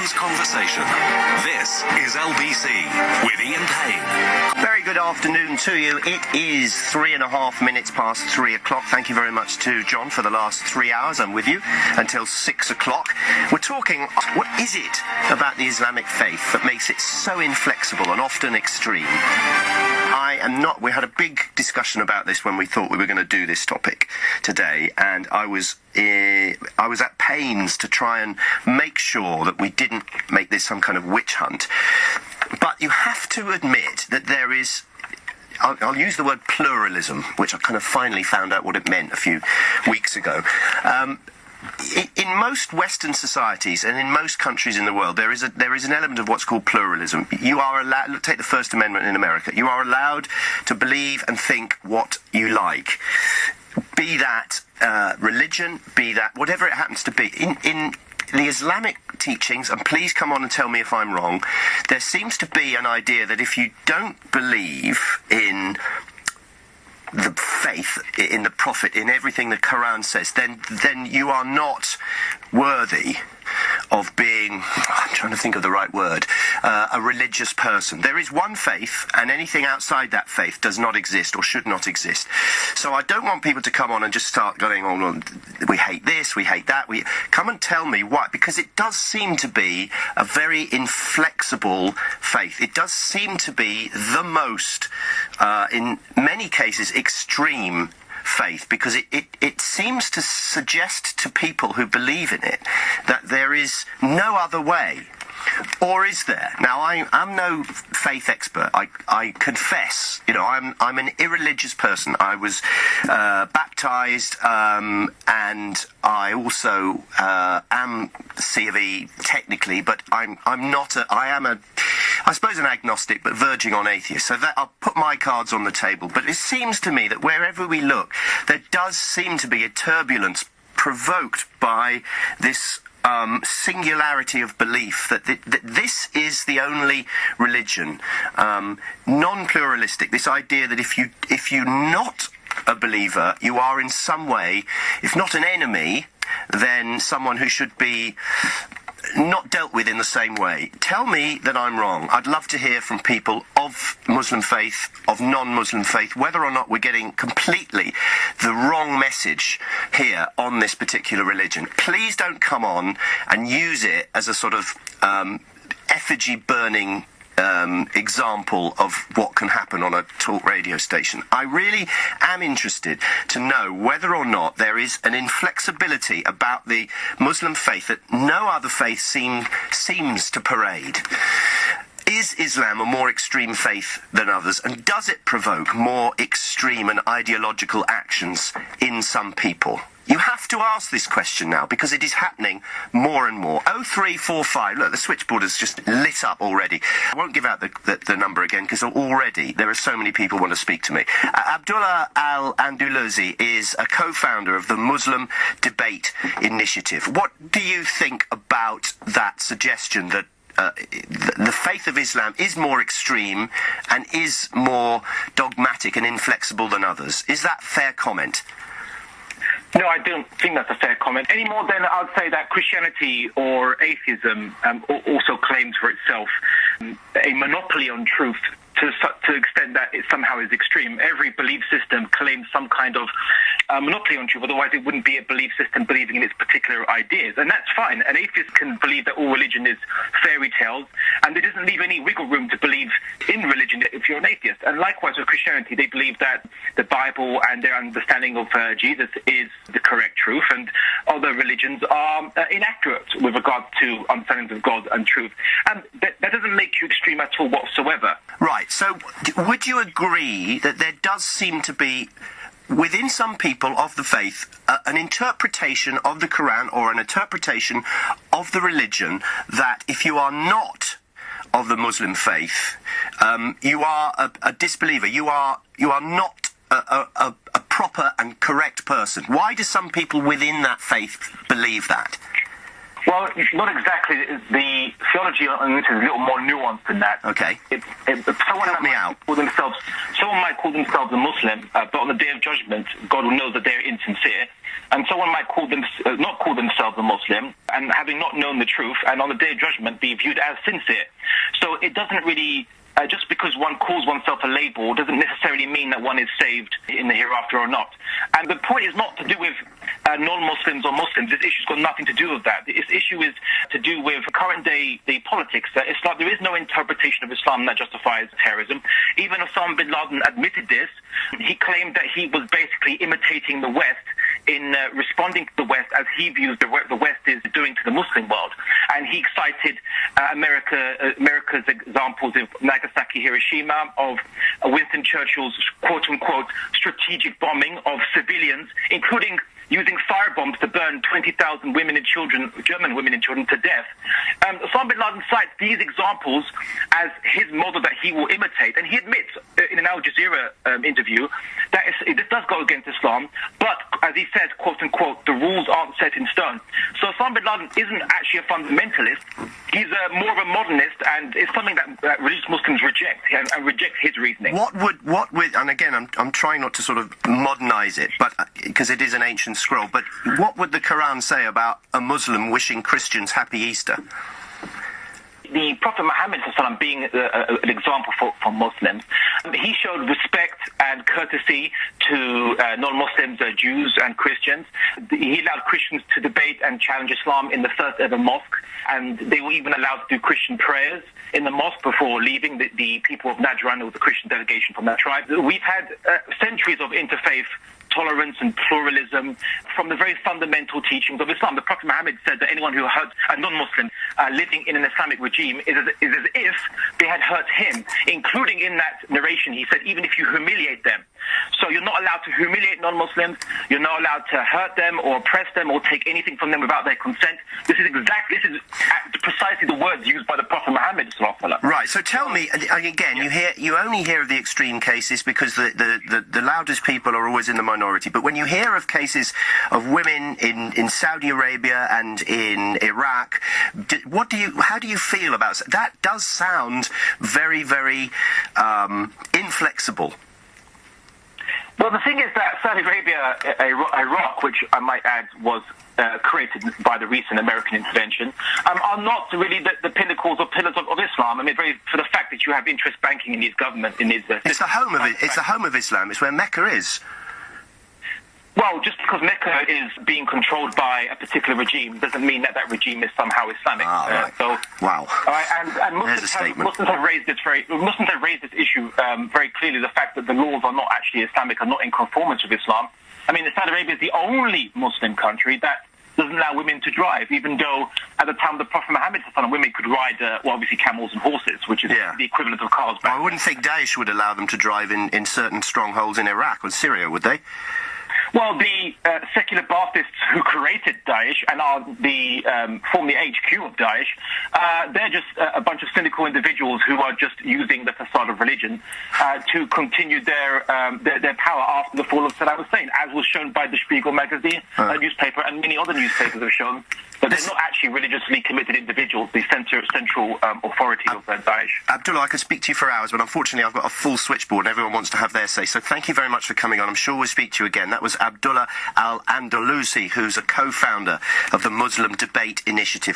Citizens Conversation. This is LBC with Ian Payne. Very good afternoon to you. It is 3.5 minutes past 3 o'clock. Thank you very much to John for the last 3 hours. I'm with you until 6 o'clock. We're talking, what is it about the Islamic faith that makes it so inflexible and often extreme? We had a big discussion about this when we thought we were going to do this topic today, and I was at pains to try and make sure that we didn't make this some kind of witch hunt. But you have to admit that there is, I'll use the word pluralism, which I kind of finally found out what it meant a few weeks ago. In most Western societies and in most countries in the world, there is an element of what's called pluralism. You are allowed, take the First Amendment in America, you are allowed to believe and think what you like. Be that religion, be that whatever it happens to be. In the Islamic teachings, and please come on and tell me if I'm wrong, there seems to be an idea that if you don't believe in the faith, in the Prophet, in everything the Quran says, then you are not worthy of being, I'm trying to think of the right word, a religious person. There is one faith, and anything outside that faith does not exist or should not exist. So I don't want people to come on and just start going, oh, well, we hate this, we hate that. Come and tell me why, because it does seem to be a very inflexible faith. It does seem to be the most, in many cases, extreme faith, because it seems to suggest to people who believe in it that there is no other way. Or is there? Now, I'm no faith expert. I confess, I'm an irreligious person. I was baptized, and I also am C of E technically, but I am I suppose an agnostic, but verging on atheist. So that I'll put my cards on the table. But it seems to me that wherever we look, there does seem to be a turbulence provoked by this singularity of belief that this is the only religion, non-pluralistic. This idea that if you're not a believer, you are in some way, if not an enemy, then someone who should be not dealt with in the same way. Tell me that I'm wrong. I'd love to hear from people of Muslim faith, of non-Muslim faith, whether or not we're getting completely the wrong message here on this particular religion. Please don't come on and use it as a sort of effigy burning example of what can happen on a talk radio station. I really am interested to know whether or not there is an inflexibility about the Muslim faith that no other faith seems to parade. Is Islam a more extreme faith than others, and does it provoke more extreme and ideological actions in some people? You have to ask this question now, because it is happening more and more. 0345, look, the switchboard has just lit up already. I won't give out the number again, because already there are so many people who want to speak to me. Abdullah al Andalusi is a co-founder of the Muslim Debate Initiative. What do you think about that suggestion that the faith of Islam is more extreme and is more dogmatic and inflexible than others? Is that fair comment? No, I don't think that's a fair comment. Any more than I would say that Christianity or atheism also claims for itself a monopoly on truth to the extent that it somehow is extreme. Every belief system claims some kind of monopoly on truth, otherwise it wouldn't be a belief system believing in its particular ideas. And that's fine. An atheist can believe that all religion is fairy tales, and it doesn't leave any wiggle room to believe in religion if you're an atheist. And likewise with Christianity, they believe that the Bible and their understanding of Jesus is the correct truth, and other religions are inaccurate with regard to understandings of God and truth. And that doesn't make you extreme at all whatsoever. Right. So would you agree that there does seem to be, within some people of the faith, an interpretation of the Quran or an interpretation of the religion that if you are not of the Muslim faith, you are a disbeliever, you are not a proper and correct person? Why do some people within that faith believe that? Well, not exactly. The theology on this is a little more nuanced than that. Okay. Someone might call themselves a Muslim, but on the Day of Judgment, God will know that they're insincere. And someone might not call themselves a Muslim, and having not known the truth, and on the Day of Judgment be viewed as sincere. So it doesn't really... just because one calls oneself a label doesn't necessarily mean that one is saved in the hereafter or not. And the point is not to do with non-Muslims or Muslims. This issue's got nothing to do with that. This issue is to do with current day politics. Islam, there is no interpretation of Islam that justifies terrorism. Even Osama bin Laden admitted this. He claimed that he was basically imitating the West in responding to the West as he views the West is doing to the Muslim world. And he cited America's examples of Nagasaki, Hiroshima, of Winston Churchill's quote-unquote strategic bombing of civilians, including using firebombs to burn 20,000 women and children, German women and children, to death. Osama bin Laden cites these examples as his model that he will imitate, and he admits in an Al Jazeera interview that this does go against Islam, but as he says, quote-unquote, the rules aren't set in stone. So Osama bin Laden isn't actually a fundamentalist. He's more of a modernist, and it's something that religious Muslims reject, and reject his reasoning. What would, and again, I'm trying not to sort of modernize it, but because it is an ancient scroll, but what would the Quran say about a Muslim wishing Christians happy Easter? The Prophet Muhammad being an example for Muslims, he showed respect and courtesy to non-Muslims, Jews and Christians. He allowed Christians to debate and challenge Islam in the first ever mosque, and they were even allowed to do Christian prayers in the mosque before leaving. The people of Najran, or the Christian delegation from that tribe. We've had centuries of interfaith tolerance and pluralism from the very fundamental teachings of Islam. The Prophet Muhammad said that anyone who hurt a non-Muslim living in an Islamic regime is as if they had hurt him, including in that narration, he said, even if you humiliate them. So you're not allowed to humiliate non-Muslims, you're not allowed to hurt them or oppress them or take anything from them without their consent. This is precisely the words used by the Prophet Muhammad. Right, so tell me, again, you only hear of the extreme cases because the loudest people are always in the minority, but when you hear of cases of women in Saudi Arabia and in Iraq, how do you feel about that? That does sound very, very inflexible. Well, the thing is that Saudi Arabia, Iraq, which I might add was created by the recent American intervention, are not really the pinnacles or pillars of Islam. I mean, for the fact that you have interest banking in these governments, in these... It's the home of it. It's the home of Islam. It's where Mecca is. Well, just because Mecca is being controlled by a particular regime doesn't mean that regime is somehow Islamic. Right. Wow. And Muslims have raised this issue very clearly. The fact that the laws are not actually Islamic, are not in conformance with Islam. I mean, Saudi Arabia is the only Muslim country that doesn't allow women to drive, even though at the time of the Prophet Muhammad, women could ride, obviously camels and horses, which is the equivalent of cars back then. I wouldn't think Daesh would allow them to drive in certain strongholds in Iraq or Syria, would they? Well, the secular Baathists who created Daesh and are form the HQ of Daesh, they're just a bunch of cynical individuals who are just using the facade of religion to continue their power after the fall of Saddam Hussein, as was shown by the Spiegel magazine newspaper, and many other newspapers have shown that they're not actually religiously committed individuals, the central authority of Daesh. Abdullah, I could speak to you for hours, but unfortunately I've got a full switchboard and everyone wants to have their say. So thank you very much for coming on. I'm sure we'll speak to you again. That was Abdullah al Andalusi, who's a co-founder of the Muslim Debate Initiative.